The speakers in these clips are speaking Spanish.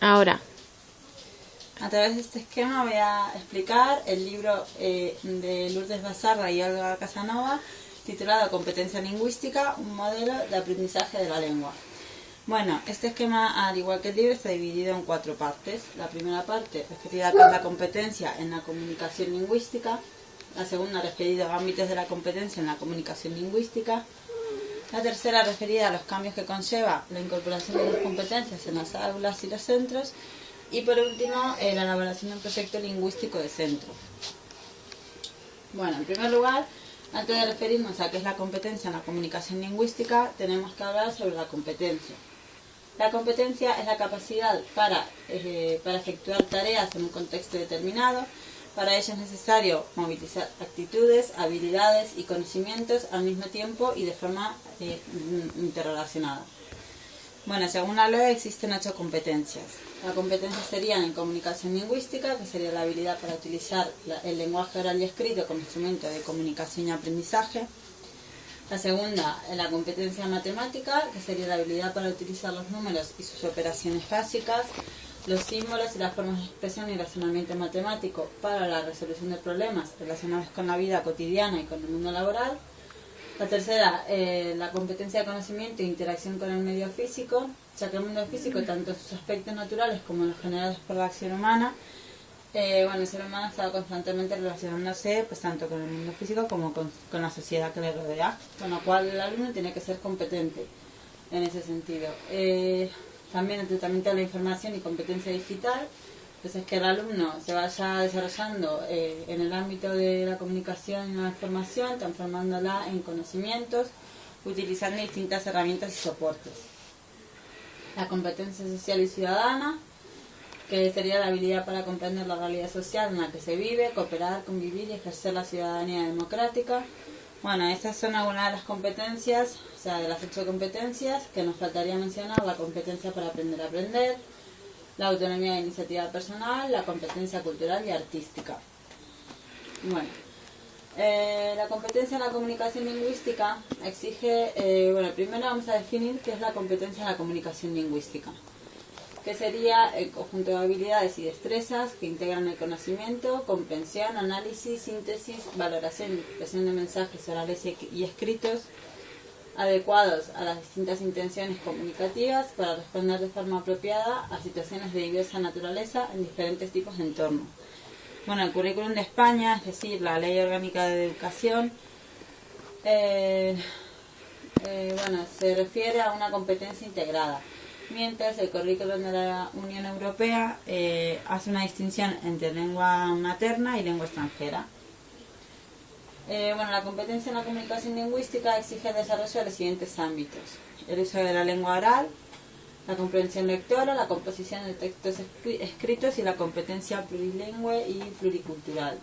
Ahora. A través de este esquema voy a explicar el libro de Lourdes Basarra y Olga Casanova, titulado Competencia lingüística, un modelo de aprendizaje de la lengua. Bueno, este esquema, al igual que el libro, está dividido en 4 partes. La primera parte referida a la competencia en la comunicación lingüística. La segunda referida a ámbitos de la competencia en la comunicación lingüística. La tercera referida a los cambios que conlleva la incorporación de las competencias en las aulas y los centros. Y por último, la elaboración de un proyecto lingüístico de centro. Bueno, en primer lugar, antes de referirnos a qué es la competencia en la comunicación lingüística, tenemos que hablar sobre la competencia. La competencia es la capacidad para efectuar tareas en un contexto determinado. Para ello es necesario movilizar actitudes, habilidades y conocimientos al mismo tiempo y de forma interrelacionada. Bueno, según la LOE existen 8 competencias. Las competencias serían en comunicación lingüística, que sería la habilidad para utilizar el lenguaje oral y escrito como instrumento de comunicación y aprendizaje. La segunda, la competencia matemática, que sería la habilidad para utilizar los números y sus operaciones básicas, los símbolos y las formas de expresión y razonamiento matemático para la resolución de problemas relacionados con la vida cotidiana y con el mundo laboral. La tercera, la competencia de conocimiento e interacción con el medio físico, ya que el mundo físico, tanto en sus aspectos naturales como los generados por la acción humana, el ser humano está constantemente relacionándose pues tanto con el mundo físico como con la sociedad que le rodea, con lo cual el alumno tiene que ser competente en ese sentido. También el tratamiento de la información y competencia digital, pues es que el alumno se vaya desarrollando en el ámbito de la comunicación y la información, transformándola en conocimientos, utilizando distintas herramientas y soportes. La competencia social y ciudadana, que sería la habilidad para comprender la realidad social en la que se vive, cooperar, convivir y ejercer la ciudadanía democrática. Bueno, estas son algunas de las competencias, o sea, de las 8 competencias, que nos faltaría mencionar: la competencia para aprender a aprender, la autonomía de iniciativa personal, la competencia cultural y artística. Bueno, la competencia en la comunicación lingüística exige, primero vamos a definir qué es la competencia en la comunicación lingüística, que sería el conjunto de habilidades y destrezas que integran el conocimiento, comprensión, análisis, síntesis, valoración y expresión de mensajes orales y escritos, adecuados a las distintas intenciones comunicativas para responder de forma apropiada a situaciones de diversa naturaleza en diferentes tipos de entorno. Bueno, el currículum de España, es decir, la Ley Orgánica de Educación, se refiere a una competencia integrada, mientras el currículum de la Unión Europea hace una distinción entre lengua materna y lengua extranjera. La competencia en la comunicación lingüística exige el desarrollo de los siguientes ámbitos: el uso de la lengua oral, la comprensión lectora, la composición de textos escritos y la competencia plurilingüe y pluricultural.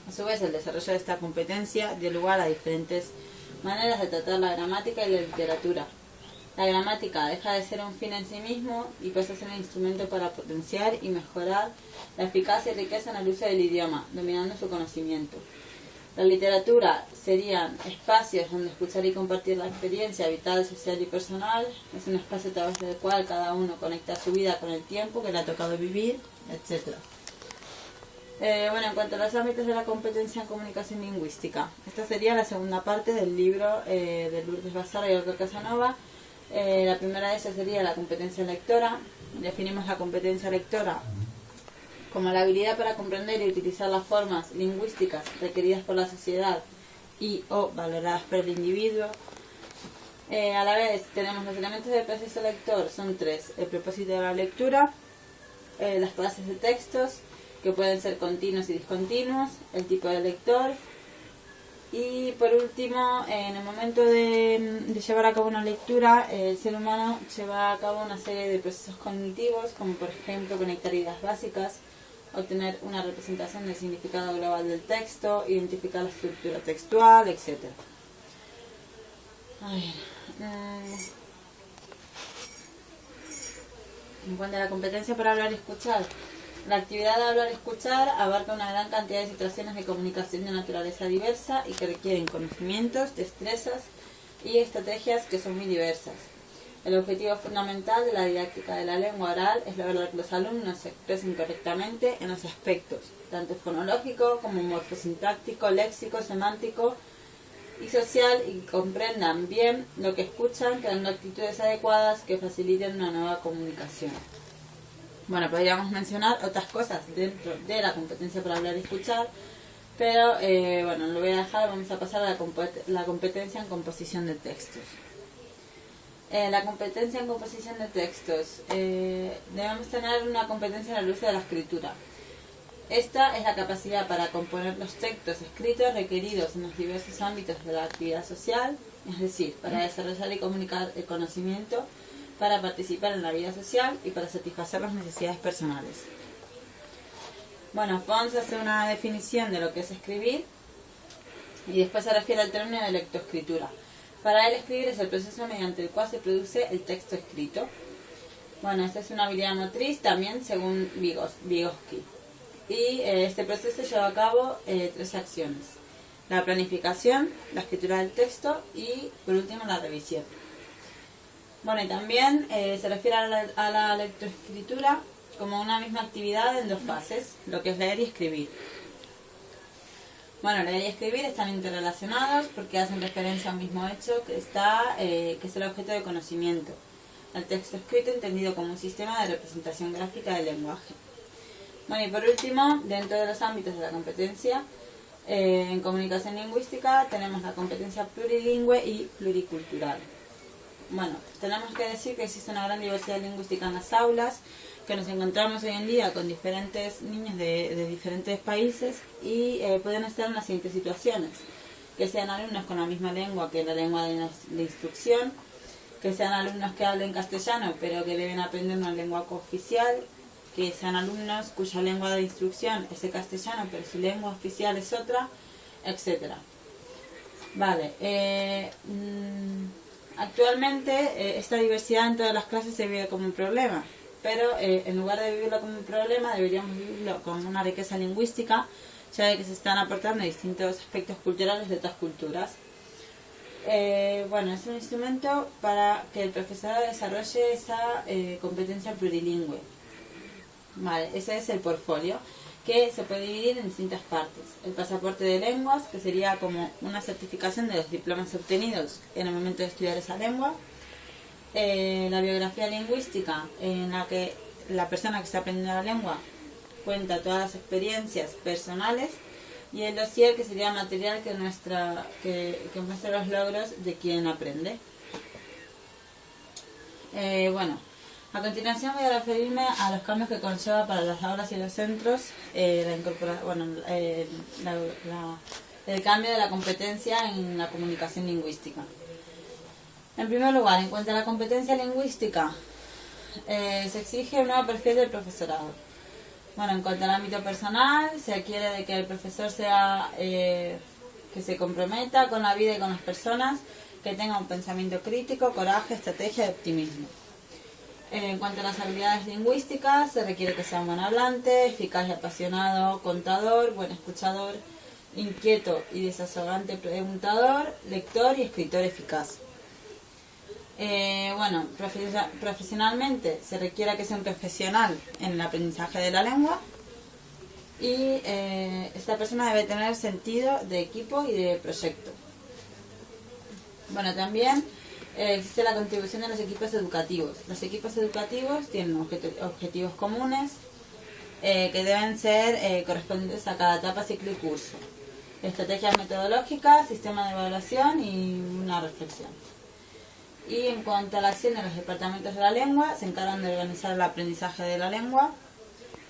A su vez, el desarrollo de esta competencia dio lugar a diferentes maneras de tratar la gramática y la literatura. La gramática deja de ser un fin en sí mismo y pasa a ser un instrumento para potenciar y mejorar la eficacia y riqueza en el uso del idioma, dominando su conocimiento. La literatura serían espacios donde escuchar y compartir la experiencia vital, social y personal. Es un espacio a través del cual cada uno conecta su vida con el tiempo que le ha tocado vivir, etc. En cuanto a los ámbitos de la competencia en comunicación lingüística, esta sería la segunda parte del libro de Lourdes Basarra y Olga Casanova. La primera de ellas sería la competencia lectora. Definimos la competencia lectora como la habilidad para comprender y utilizar las formas lingüísticas requeridas por la sociedad y o valoradas por el individuo. A la vez tenemos los elementos del proceso lector, son 3: el propósito de la lectura, las clases de textos, que pueden ser continuos y discontinuos, el tipo de lector, y por último, en el momento de llevar a cabo una lectura, el ser humano lleva a cabo una serie de procesos cognitivos, como por ejemplo conectar ideas básicas, obtener una representación del significado global del texto, identificar la estructura textual, etc. En cuanto a la competencia para hablar y escuchar, la actividad de hablar y escuchar abarca una gran cantidad de situaciones de comunicación de naturaleza diversa y que requieren conocimientos, destrezas y estrategias que son muy diversas. El objetivo fundamental de la didáctica de la lengua oral es lograr que los alumnos se expresen correctamente en los aspectos, tanto fonológico como morfosintáctico, léxico, semántico y social, y comprendan bien lo que escuchan, creando actitudes adecuadas que faciliten una nueva comunicación. Bueno, podríamos mencionar otras cosas dentro de la competencia para hablar y escuchar, pero bueno, lo voy a dejar. Vamos a pasar a la competencia en composición de textos. La competencia en composición de textos. Debemos tener una competencia en el uso de la escritura. Esta es la capacidad para componer los textos escritos requeridos en los diversos ámbitos de la actividad social, es decir, para desarrollar y comunicar el conocimiento, para participar en la vida social y para satisfacer las necesidades personales. Bueno, Fons hace una definición de lo que es escribir y después se refiere al término de lectoescritura. Para él, escribir es el proceso mediante el cual se produce el texto escrito. Bueno, esta es una habilidad motriz también según Vygotsky. Y este proceso lleva a cabo 3 acciones: la planificación, la escritura del texto y, por último, la revisión. Bueno, y también se refiere a la lectoescritura como una misma actividad en 2 fases, lo que es leer y escribir. Bueno, leer y escribir están interrelacionados porque hacen referencia a un mismo hecho que es el objeto de conocimiento. El texto escrito entendido como un sistema de representación gráfica del lenguaje. Bueno, y por último, dentro de los ámbitos de la competencia en comunicación lingüística tenemos la competencia plurilingüe y pluricultural. Bueno, tenemos que decir que existe una gran diversidad lingüística en las aulas, que nos encontramos hoy en día con diferentes niños de diferentes países y pueden estar en las siguientes situaciones: que sean alumnos con la misma lengua que la lengua de instrucción, que sean alumnos que hablen castellano pero que deben aprender una lengua cooficial, que sean alumnos cuya lengua de instrucción es el castellano pero su lengua oficial es otra, etc. Vale, actualmente esta diversidad en todas las clases se vive como un problema, pero en lugar de vivirlo como un problema deberíamos vivirlo como una riqueza lingüística, ya que se están aportando distintos aspectos culturales de otras culturas. Bueno, es un instrumento para que el profesorado desarrolle esa competencia plurilingüe. Vale, ese es el portfolio, que se puede dividir en distintas partes. El pasaporte de lenguas, que sería como una certificación de los diplomas obtenidos en el momento de estudiar esa lengua. La biografía lingüística, en la que la persona que está aprendiendo la lengua cuenta todas las experiencias personales. Y el dossier, que sería material que muestra los logros de quien aprende. Bueno, a continuación voy a referirme a los cambios que conlleva para las aulas y los centros el cambio de la competencia en la comunicación lingüística. En primer lugar, en cuanto a la competencia lingüística, se exige un nuevo perfil del profesorado. Bueno, en cuanto al ámbito personal, se quiere de que el profesor sea que se comprometa con la vida y con las personas, que tenga un pensamiento crítico, coraje, estrategia y optimismo. En cuanto a las habilidades lingüísticas, se requiere que sea un buen hablante, eficaz y apasionado contador, buen escuchador, inquieto y desasogante preguntador, lector y escritor eficaz. Bueno, profesionalmente se requiere que sea un profesional en el aprendizaje de la lengua y esta persona debe tener sentido de equipo y de proyecto. Bueno, también existe la contribución de los equipos educativos. Los equipos educativos tienen objetivos comunes que deben ser correspondientes a cada etapa, ciclo y curso. Estrategias metodológicas, sistema de evaluación y una reflexión. Y en cuanto a la acción de los departamentos de la lengua, se encargan de organizar el aprendizaje de la lengua,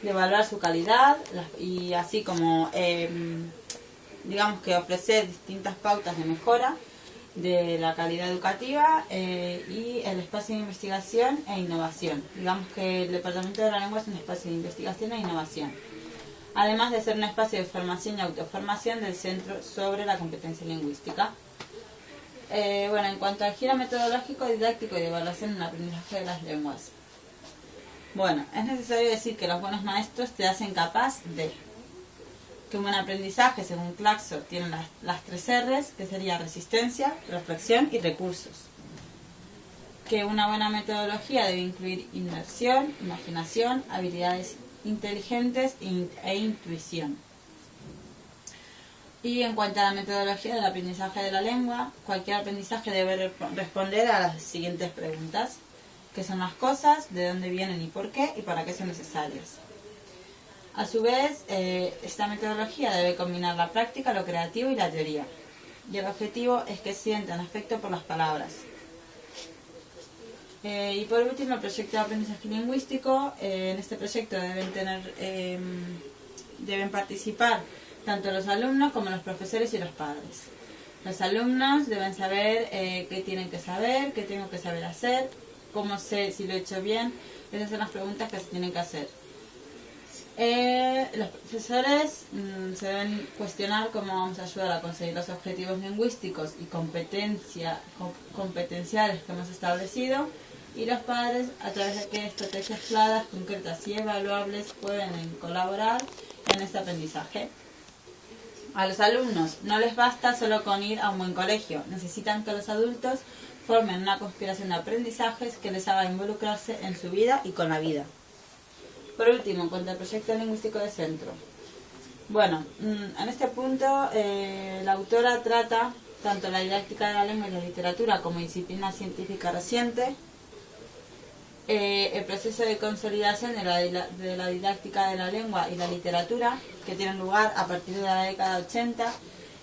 de evaluar su calidad y así como digamos que ofrecer distintas pautas de mejora de la calidad educativa y el espacio de investigación e innovación. Digamos que el departamento de la lengua es un espacio de investigación e innovación, además de ser un espacio de formación y autoformación del centro sobre la competencia lingüística. Bueno, en cuanto al giro metodológico, didáctico y de evaluación en el aprendizaje de las lenguas. Bueno, es necesario decir que los buenos maestros te hacen capaz de que un buen aprendizaje, según Claxo, tiene las 3 R's, que sería resistencia, reflexión y recursos. que una buena metodología debe incluir inmersión, imaginación, habilidades inteligentes e intuición. Y en cuanto a la metodología del aprendizaje de la lengua, cualquier aprendizaje debe responder a las siguientes preguntas: ¿qué son las cosas? ¿De dónde vienen y por qué? ¿Y para qué son necesarias? A su vez, esta metodología debe combinar la práctica, lo creativo y la teoría. Y el objetivo es que sientan afecto por las palabras. Y por último, el proyecto de aprendizaje lingüístico. En este proyecto deben participar tanto los alumnos como los profesores y los padres. Los alumnos deben saber qué tienen que saber, qué tengo que saber hacer, cómo sé si lo he hecho bien. Esas son las preguntas que se tienen que hacer. Los profesores se deben cuestionar cómo vamos a ayudar a conseguir los objetivos lingüísticos y competenciales que hemos establecido, y los padres a través de qué estrategias claras, concretas y evaluables pueden colaborar en este aprendizaje. A los alumnos no les basta solo con ir a un buen colegio, necesitan que los adultos formen una conspiración de aprendizajes que les haga involucrarse en su vida y con la vida. Por último, en cuanto al proyecto lingüístico de centro. Bueno, en este punto la autora trata tanto la didáctica de la lengua y la literatura como disciplina científica reciente, el proceso de consolidación de la didáctica de la lengua y la literatura, que tiene lugar a partir de la década 80,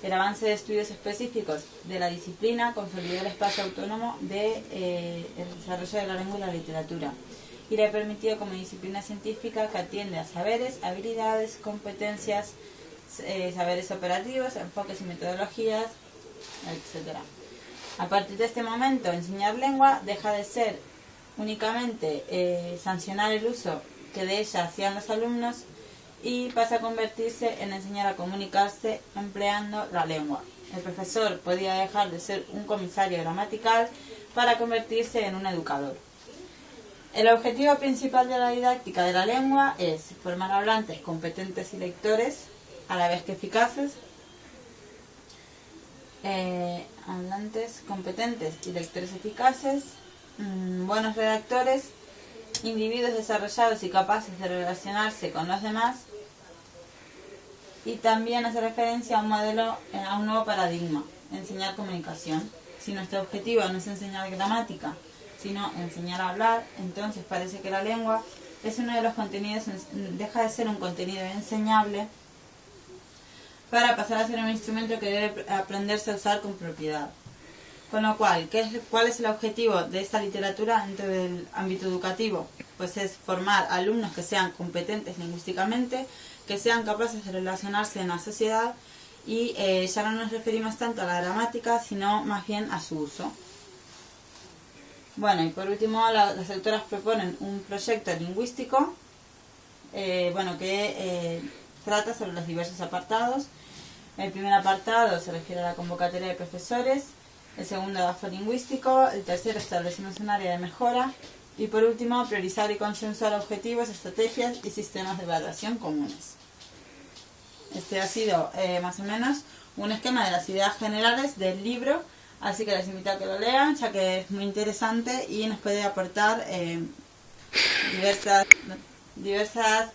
el avance de estudios específicos de la disciplina consolidó el espacio autónomo de el desarrollo de la lengua y la literatura, y le ha permitido como disciplina científica que atiende a saberes, habilidades, competencias, saberes operativos, enfoques y metodologías, etc. A partir de este momento, enseñar lengua deja de ser únicamente sancionar el uso que de ella hacían los alumnos y pasa a convertirse en enseñar a comunicarse empleando la lengua. El profesor podía dejar de ser un comisario gramatical para convertirse en un educador. El objetivo principal de la didáctica de la lengua es formar hablantes competentes y lectores, a la vez que eficaces. Hablantes competentes y lectores eficaces, buenos redactores, individuos desarrollados y capaces de relacionarse con los demás, y también hace referencia a un modelo, a un nuevo paradigma: enseñar comunicación. Si nuestro objetivo no es enseñar gramática, sino enseñar a hablar, entonces parece que la lengua es uno de los contenidos, deja de ser un contenido enseñable para pasar a ser un instrumento que debe aprenderse a usar con propiedad. Con lo cual, ¿cuál es el objetivo de esta literatura dentro del ámbito educativo? Pues es formar alumnos que sean competentes lingüísticamente, que sean capaces de relacionarse en la sociedad, y ya no nos referimos tanto a la gramática, sino más bien a su uso. Bueno, y por último, las autoras proponen un proyecto lingüístico que trata sobre los diversos apartados. El primer apartado se refiere a la convocatoria de profesores, el segundo, gasto lingüístico, el tercero, establecemos un área de mejora, y por último, priorizar y consensuar objetivos, estrategias y sistemas de evaluación comunes. Este ha sido más o menos un esquema de las ideas generales del libro, así que les invito a que lo lean, ya que es muy interesante y nos puede aportar diversas